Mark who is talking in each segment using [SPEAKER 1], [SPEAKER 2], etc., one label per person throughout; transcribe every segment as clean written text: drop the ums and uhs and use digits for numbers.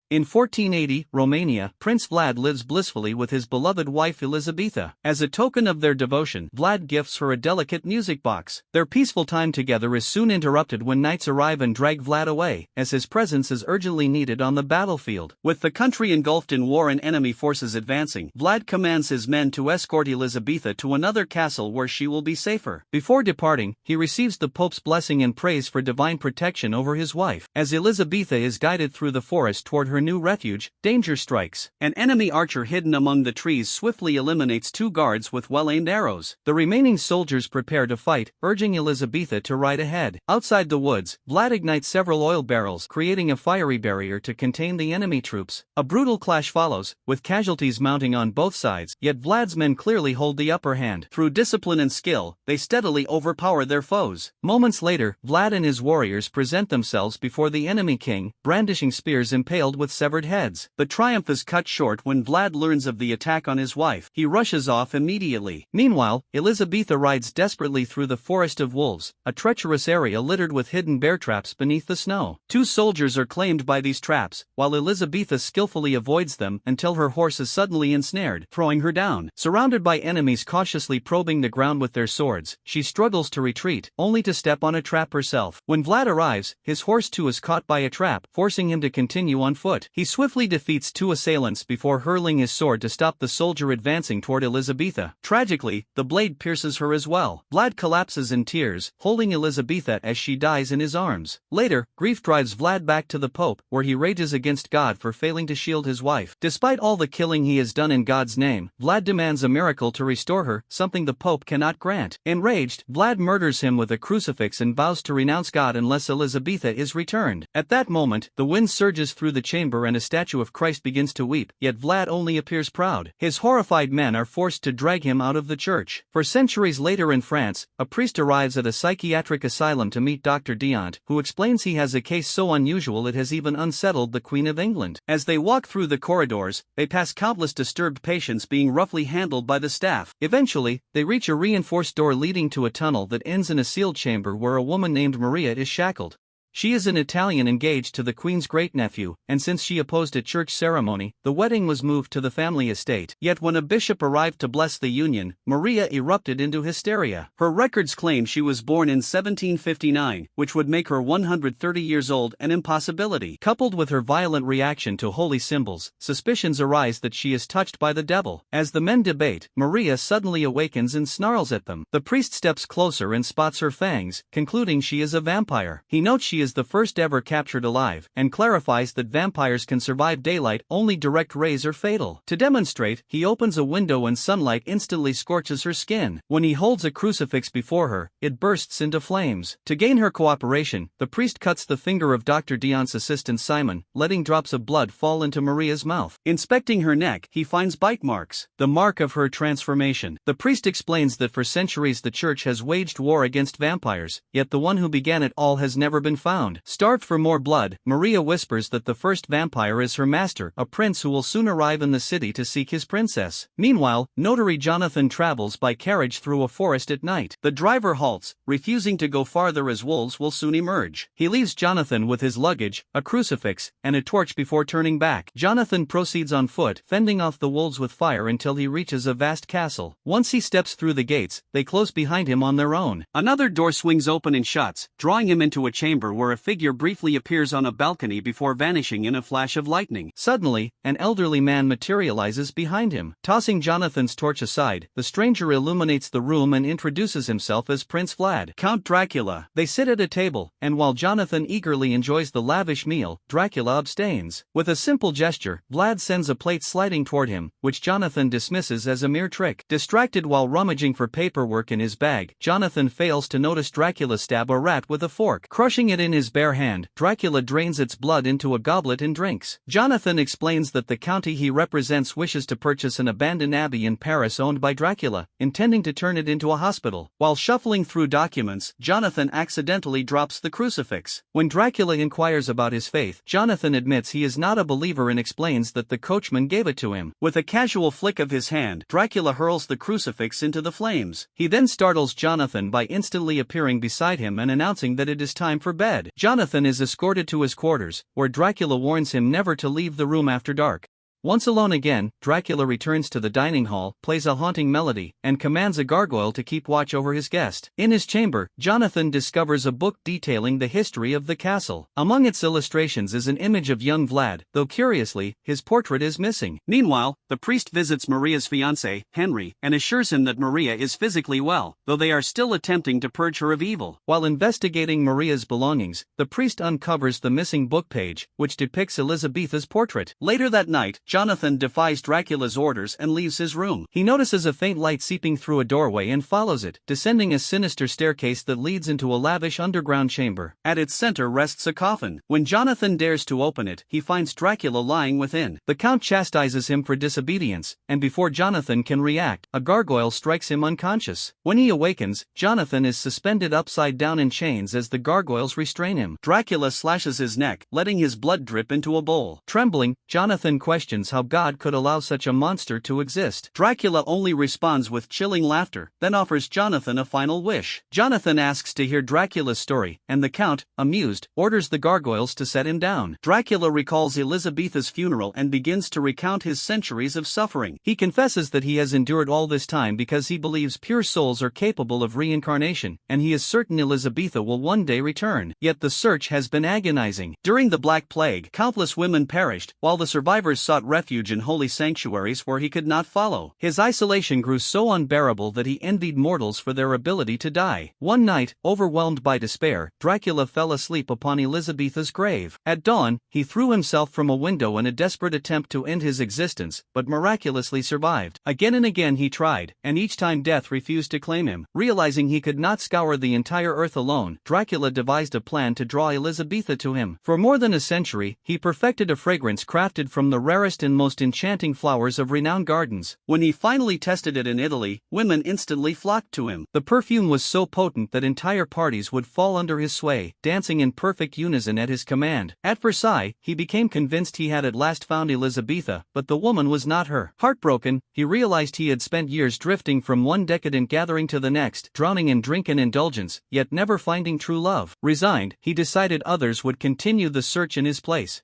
[SPEAKER 1] In 1480, Romania, Prince Vlad lives blissfully with his beloved wife Elizabetha. As a token of their devotion, Vlad gifts her a delicate music box. Their peaceful time together is soon interrupted when knights arrive and drag Vlad away, as his presence is urgently needed on the battlefield. With the country engulfed in war and enemy forces advancing, Vlad commands his men to escort Elizabetha to another castle where she will be safer. Before departing, he receives the Pope's blessing and prays for divine protection over his wife. As Elizabetha is guided through the forest toward her new refuge, danger strikes. An enemy archer hidden among the trees swiftly eliminates two guards with well-aimed arrows. The remaining soldiers prepare to fight, urging Elizabetha to ride ahead. Outside the woods, Vlad ignites several oil barrels, creating a fiery barrier to contain the enemy troops. A brutal clash follows, with casualties mounting on both sides, yet Vlad's men clearly hold the upper hand. Through discipline and skill, they steadily overpower their foes. Moments later, Vlad and his warriors present themselves before the enemy king, brandishing spears impaled with severed heads. The triumph is cut short when Vlad learns of the attack on his wife. He rushes off immediately. Meanwhile, Elizabetha rides desperately through the forest of wolves, a treacherous area littered with hidden bear traps beneath the snow. Two soldiers are claimed by these traps, while Elizabetha skillfully avoids them until her horse is suddenly ensnared, throwing her down. Surrounded by enemies cautiously probing the ground with their swords, she struggles to retreat, only to step on a trap herself. When Vlad arrives, his horse too is caught by a trap, forcing him to continue on foot. He swiftly defeats two assailants before hurling his sword to stop the soldier advancing toward Elizabetha. Tragically, the blade pierces her as well. Vlad collapses in tears, holding Elizabetha as she dies in his arms. Later, grief drives Vlad back to the Pope, where he rages against God for failing to shield his wife. Despite all the killing he has done in God's name, Vlad demands a miracle to restore her, something the Pope cannot grant. Enraged, Vlad murders him with a crucifix and vows to renounce God unless Elizabetha is returned. At that moment, the wind surges through the chamber and a statue of Christ begins to weep, yet Vlad only appears proud. His horrified men are forced to drag him out of the church. For centuries later in France, a priest arrives at a psychiatric asylum to meet Dr. Diant, who explains he has a case so unusual it has even unsettled the Queen of England. As they walk through the corridors, they pass countless disturbed patients being roughly handled by the staff. Eventually, they reach a reinforced door leading to a tunnel that ends in a sealed chamber where a woman named Maria is shackled. She is an Italian engaged to the Queen's great-nephew, and since she opposed a church ceremony, the wedding was moved to the family estate. Yet when a bishop arrived to bless the union, Maria erupted into hysteria. Her records claim she was born in 1759, which would make her 130 years old an impossibility. Coupled with her violent reaction to holy symbols, suspicions arise that she is touched by the devil. As the men debate, Maria suddenly awakens and snarls at them. The priest steps closer and spots her fangs, concluding she is a vampire. He notes she is the first ever captured alive, and clarifies that vampires can survive daylight, only direct rays are fatal. To demonstrate, he opens a window and sunlight instantly scorches her skin. When he holds a crucifix before her, it bursts into flames. To gain her cooperation, the priest cuts the finger of Dr. Diant's assistant Simon, letting drops of blood fall into Maria's mouth. Inspecting her neck, he finds bite marks, the mark of her transformation. The priest explains that for centuries the church has waged war against vampires, yet the one who began it all has never been found. Starved for more blood, Maria whispers that the first vampire is her master, a prince who will soon arrive in the city to seek his princess. Meanwhile, notary Jonathan travels by carriage through a forest at night. The driver halts, refusing to go farther as wolves will soon emerge. He leaves Jonathan with his luggage, a crucifix, and a torch before turning back. Jonathan proceeds on foot, fending off the wolves with fire until he reaches a vast castle. Once he steps through the gates, they close behind him on their own. Another door swings open and shuts, drawing him into a chamber where a figure briefly appears on a balcony before vanishing in a flash of lightning. Suddenly, an elderly man materializes behind him. Tossing Jonathan's torch aside, the stranger illuminates the room and introduces himself as Prince Vlad, Count Dracula. They sit at a table, and while Jonathan eagerly enjoys the lavish meal, Dracula abstains. With a simple gesture, Vlad sends a plate sliding toward him, which Jonathan dismisses as a mere trick. Distracted while rummaging for paperwork in his bag, Jonathan fails to notice Dracula stab a rat with a fork. Crushing it in his bare hand, Dracula drains its blood into a goblet and drinks. Jonathan explains that the county he represents wishes to purchase an abandoned abbey in Paris owned by Dracula, intending to turn it into a hospital. While shuffling through documents, Jonathan accidentally drops the crucifix. When Dracula inquires about his faith, Jonathan admits he is not a believer and explains that the coachman gave it to him. With a casual flick of his hand, Dracula hurls the crucifix into the flames. He then startles Jonathan by instantly appearing beside him and announcing that it is time for bed. Instead, Jonathan is escorted to his quarters, where Dracula warns him never to leave the room after dark. Once alone again, Dracula returns to the dining hall, plays a haunting melody, and commands a gargoyle to keep watch over his guest. In his chamber, Jonathan discovers a book detailing the history of the castle. Among its illustrations is an image of young Vlad, though curiously, his portrait is missing. Meanwhile, the priest visits Maria's fiancé, Henry, and assures him that Maria is physically well, though they are still attempting to purge her of evil. While investigating Maria's belongings, the priest uncovers the missing book page, which depicts Elizabetha's portrait. Later that night, Jonathan defies Dracula's orders and leaves his room. He notices a faint light seeping through a doorway and follows it, descending a sinister staircase that leads into a lavish underground chamber. At its center rests a coffin. When Jonathan dares to open it, he finds Dracula lying within. The Count chastises him for disobedience, and before Jonathan can react, a gargoyle strikes him unconscious. When he awakens, Jonathan is suspended upside down in chains as the gargoyles restrain him. Dracula slashes his neck, letting his blood drip into a bowl. Trembling, Jonathan questions how God could allow such a monster to exist. Dracula only responds with chilling laughter, then offers Jonathan a final wish. Jonathan asks to hear Dracula's story, and the Count, amused, orders the gargoyles to set him down. Dracula recalls Elizabetha's funeral and begins to recount his centuries of suffering. He confesses that he has endured all this time because he believes pure souls are capable of reincarnation, and he is certain Elizabetha will one day return. Yet the search has been agonizing. During the Black Plague, countless women perished, while the survivors sought refuge in holy sanctuaries where he could not follow. His isolation grew so unbearable that he envied mortals for their ability to die. One night, overwhelmed by despair, Dracula fell asleep upon Elizabetha's grave. At dawn, he threw himself from a window in a desperate attempt to end his existence, but miraculously survived. Again and again he tried, and each time death refused to claim him. Realizing he could not scour the entire earth alone, Dracula devised a plan to draw Elizabetha to him. For more than a century, he perfected a fragrance crafted from the rarest and most enchanting flowers of renowned gardens. When he finally tested it in Italy, women instantly flocked to him. The perfume was so potent that entire parties would fall under his sway, dancing in perfect unison at his command. At Versailles, he became convinced he had at last found Elizabetha, but the woman was not her. Heartbroken, he realized he had spent years drifting from one decadent gathering to the next, drowning in drink and indulgence, yet never finding true love. Resigned, he decided others would continue the search in his place.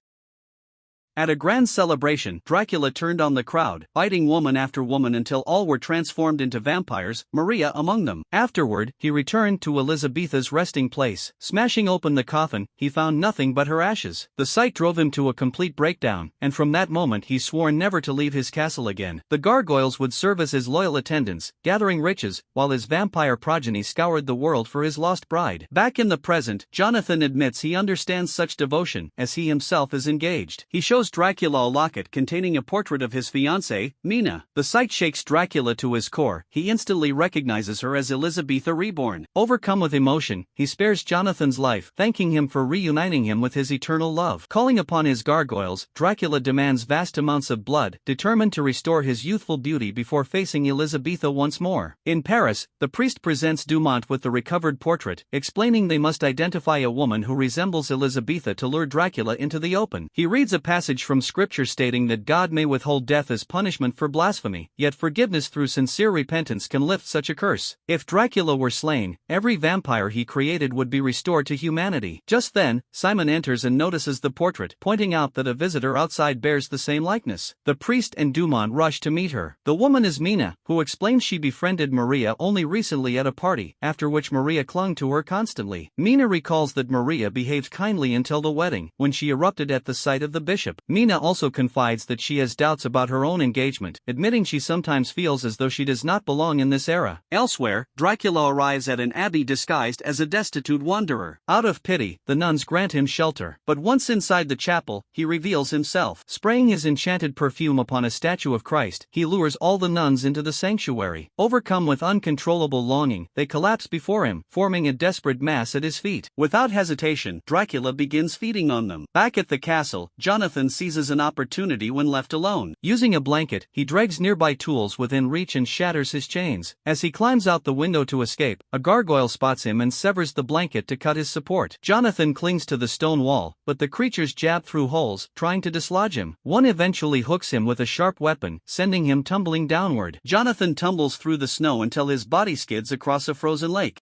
[SPEAKER 1] At a grand celebration, Dracula turned on the crowd, biting woman after woman until all were transformed into vampires, Maria among them. Afterward, he returned to Elizabetha's resting place. Smashing open the coffin, he found nothing but her ashes. The sight drove him to a complete breakdown, and from that moment he swore never to leave his castle again. The gargoyles would serve as his loyal attendants, gathering riches, while his vampire progeny scoured the world for his lost bride. Back in the present, Jonathan admits he understands such devotion, as he himself is engaged. He shows Dracula a locket containing a portrait of his fiancée, Mina. The sight shakes Dracula to his core. He instantly recognizes her as Elizabetha reborn. Overcome with emotion, he spares Jonathan's life, thanking him for reuniting him with his eternal love. Calling upon his gargoyles, Dracula demands vast amounts of blood, determined to restore his youthful beauty before facing Elizabetha once more. In Paris, the priest presents Dumont with the recovered portrait, explaining they must identify a woman who resembles Elizabetha to lure Dracula into the open. He reads a passage from scripture stating that God may withhold death as punishment for blasphemy, yet forgiveness through sincere repentance can lift such a curse. If Dracula were slain, every vampire he created would be restored to humanity. Just then, Simon enters and notices the portrait, pointing out that a visitor outside bears the same likeness. The priest and Dumont rush to meet her. The woman is Mina, who explains she befriended Maria only recently at a party, after which Maria clung to her constantly. Mina recalls that Maria behaved kindly until the wedding, when she erupted at the sight of the bishop. Mina also confides that she has doubts about her own engagement, admitting she sometimes feels as though she does not belong in this era. Elsewhere, Dracula arrives at an abbey disguised as a destitute wanderer. Out of pity, the nuns grant him shelter, but once inside the chapel, he reveals himself. Spraying his enchanted perfume upon a statue of Christ, he lures all the nuns into the sanctuary. Overcome with uncontrollable longing, they collapse before him, forming a desperate mass at his feet. Without hesitation, Dracula begins feeding on them. Back at the castle, Jonathan seizes an opportunity when left alone. Using a blanket, he drags nearby tools within reach and shatters his chains. As he climbs out the window to escape, a gargoyle spots him and severs the blanket to cut his support. Jonathan clings to the stone wall, but the creatures jab through holes, trying to dislodge him. One eventually hooks him with a sharp weapon, sending him tumbling downward. Jonathan tumbles through the snow until his body skids across a frozen lake.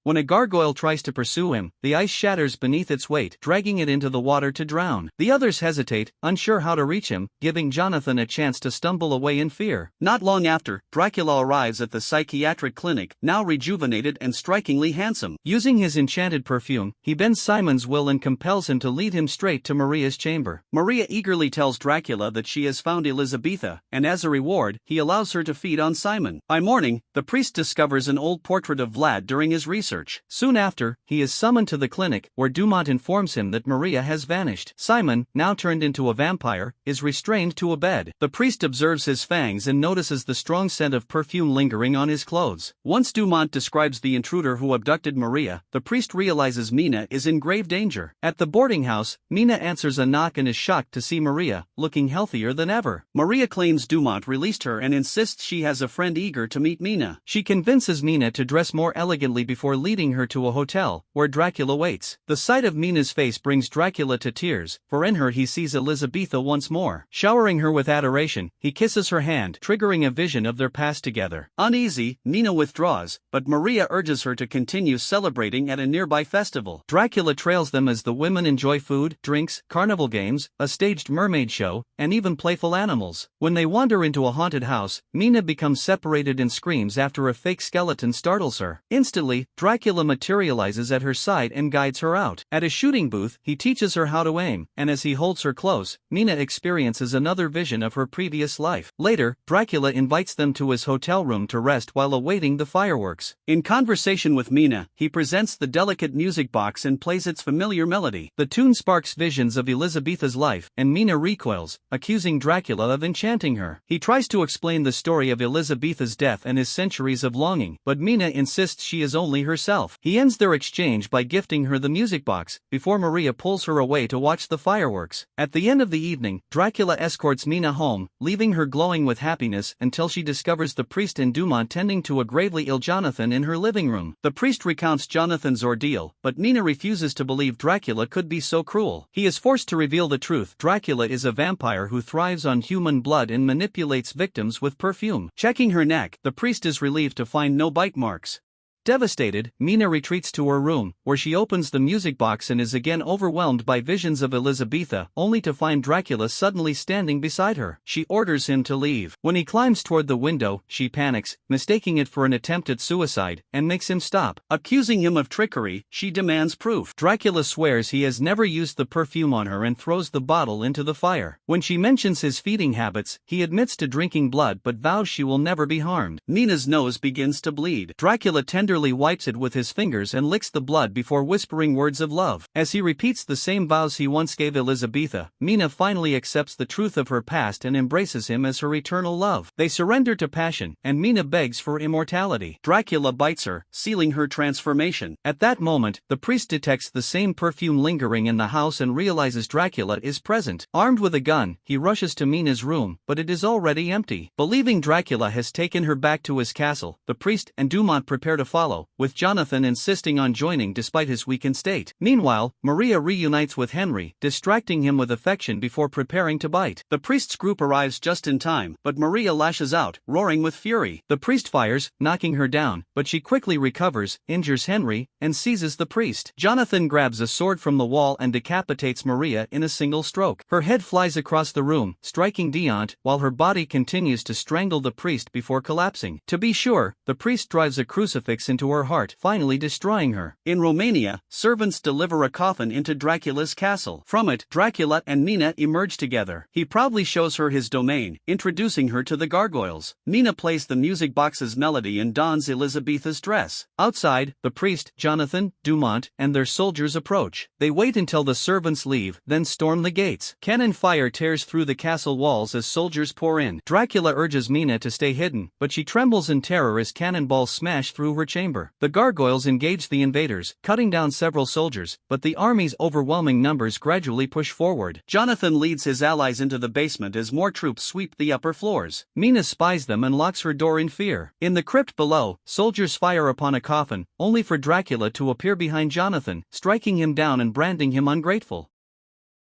[SPEAKER 1] When a gargoyle tries to pursue him, the ice shatters beneath its weight, dragging it into the water to drown. The others hesitate, unsure how to reach him, giving Jonathan a chance to stumble away in fear. Not long after, Dracula arrives at the psychiatric clinic, now rejuvenated and strikingly handsome. Using his enchanted perfume, he bends Simon's will and compels him to lead him straight to Maria's chamber. Maria eagerly tells Dracula that she has found Elizabetha, and as a reward, he allows her to feed on Simon. By morning, the priest discovers an old portrait of Vlad during his research. Soon after, he is summoned to the clinic, where Dumont informs him that Maria has vanished. Simon, now turned into a vampire, is restrained to a bed. The priest observes his fangs and notices the strong scent of perfume lingering on his clothes. Once Dumont describes the intruder who abducted Maria, the priest realizes Mina is in grave danger. At the boarding house, Mina answers a knock and is shocked to see Maria, looking healthier than ever. Maria claims Dumont released her and insists she has a friend eager to meet Mina. She convinces Mina to dress more elegantly before leading her to a hotel, where Dracula waits. The sight of Mina's face brings Dracula to tears, for in her he sees Elizabetha once more. Showering her with adoration, he kisses her hand, triggering a vision of their past together. Uneasy, Mina withdraws, but Maria urges her to continue celebrating at a nearby festival. Dracula trails them as the women enjoy food, drinks, carnival games, a staged mermaid show, and even playful animals. When they wander into a haunted house, Mina becomes separated and screams after a fake skeleton startles her. Instantly, Dracula materializes at her side and guides her out. At a shooting booth, he teaches her how to aim, and as he holds her close, Mina experiences another vision of her previous life. Later, Dracula invites them to his hotel room to rest while awaiting the fireworks. In conversation with Mina, he presents the delicate music box and plays its familiar melody. The tune sparks visions of Elizabetha's life, and Mina recoils, accusing Dracula of enchanting her. He tries to explain the story of Elizabetha's death and his centuries of longing, but Mina insists she is only herself. He ends their exchange by gifting her the music box, before Maria pulls her away to watch the fireworks. At the end of the evening, Dracula escorts Mina home, leaving her glowing with happiness until she discovers the priest and Dumont tending to a gravely ill Jonathan in her living room. The priest recounts Jonathan's ordeal, but Mina refuses to believe Dracula could be so cruel. He is forced to reveal the truth. Dracula is a vampire who thrives on human blood and manipulates victims with perfume. Checking her neck, the priest is relieved to find no bite marks. Devastated, Mina retreats to her room, where she opens the music box and is again overwhelmed by visions of Elizabetha, only to find Dracula suddenly standing beside her. She orders him to leave. When he climbs toward the window, she panics, mistaking it for an attempt at suicide, and makes him stop. Accusing him of trickery, she demands proof. Dracula swears he has never used the perfume on her and throws the bottle into the fire. When she mentions his feeding habits, he admits to drinking blood but vows she will never be harmed. Mina's nose begins to bleed. Dracula tenderly wipes it with his fingers and licks the blood before whispering words of love. As he repeats the same vows he once gave Elizabetha, Mina finally accepts the truth of her past and embraces him as her eternal love. They surrender to passion, and Mina begs for immortality. Dracula bites her, sealing her transformation. At that moment, the priest detects the same perfume lingering in the house and realizes Dracula is present. Armed with a gun, he rushes to Mina's room, but it is already empty. Believing Dracula has taken her back to his castle, the priest and Dumont prepare to follow, with Jonathan insisting on joining despite his weakened state. Meanwhile, Maria reunites with Henry, distracting him with affection before preparing to bite. The priest's group arrives just in time, but Maria lashes out, roaring with fury. The priest fires, knocking her down, but she quickly recovers, injures Henry, and seizes the priest. Jonathan grabs a sword from the wall and decapitates Maria in a single stroke. Her head flies across the room, striking Diant, while her body continues to strangle the priest before collapsing. To be sure, the priest drives a crucifix into her heart, finally destroying her. In Romania, servants deliver a coffin into Dracula's castle. From it, Dracula and Mina emerge together. He proudly shows her his domain, introducing her to the gargoyles. Mina plays the music box's melody and dons Elizabetha's dress. Outside, the priest, Jonathan, Dumont, and their soldiers approach. They wait until the servants leave, then storm the gates. Cannon fire tears through the castle walls as soldiers pour in. Dracula urges Mina to stay hidden, but she trembles in terror as cannonballs smash through her chamber. The gargoyles engage the invaders, cutting down several soldiers, but the army's overwhelming numbers gradually push forward. Jonathan leads his allies into the basement as more troops sweep the upper floors. Mina spies them and locks her door in fear. In the crypt below, soldiers fire upon a coffin, only for Dracula to appear behind Jonathan, striking him down and branding him ungrateful.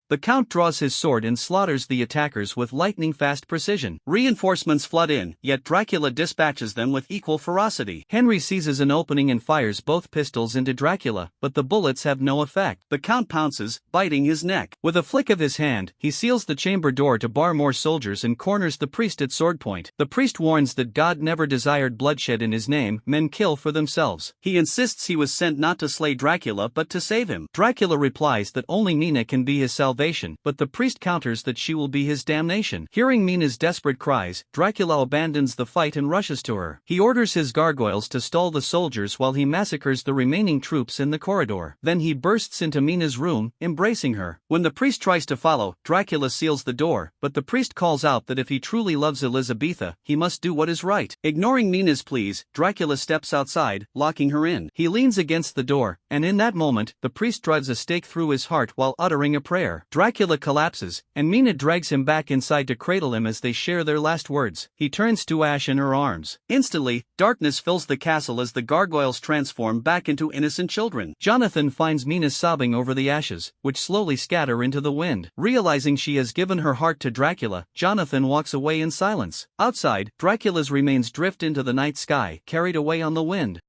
[SPEAKER 1] The Count draws his sword and slaughters the attackers with lightning-fast precision. Reinforcements flood in, yet Dracula dispatches them with equal ferocity. Henry seizes an opening and fires both pistols into Dracula, but the bullets have no effect. The Count pounces, biting his neck. With a flick of his hand, he seals the chamber door to bar more soldiers and corners the priest at swordpoint. The priest warns that God never desired bloodshed in his name, men kill for themselves. He insists he was sent not to slay Dracula but to save him. Dracula replies that only Mina can be his salvation, but the priest counters that she will be his damnation. Hearing Mina's desperate cries, Dracula abandons the fight and rushes to her. He orders his gargoyles to stall the soldiers while he massacres the remaining troops in the corridor. Then he bursts into Mina's room, embracing her. When the priest tries to follow, Dracula seals the door, but the priest calls out that if he truly loves Elizabetha, he must do what is right. Ignoring Mina's pleas, Dracula steps outside, locking her in. He leans against the door, and in that moment, the priest drives a stake through his heart while uttering a prayer. Dracula collapses, and Mina drags him back inside to cradle him as they share their last words. He turns to ash in her arms. Instantly, darkness fills the castle as the gargoyles transform back into innocent children. Jonathan finds Mina sobbing over the ashes, which slowly scatter into the wind. Realizing she has given her heart to Dracula, Jonathan walks away in silence. Outside, Dracula's remains drift into the night sky, carried away on the wind.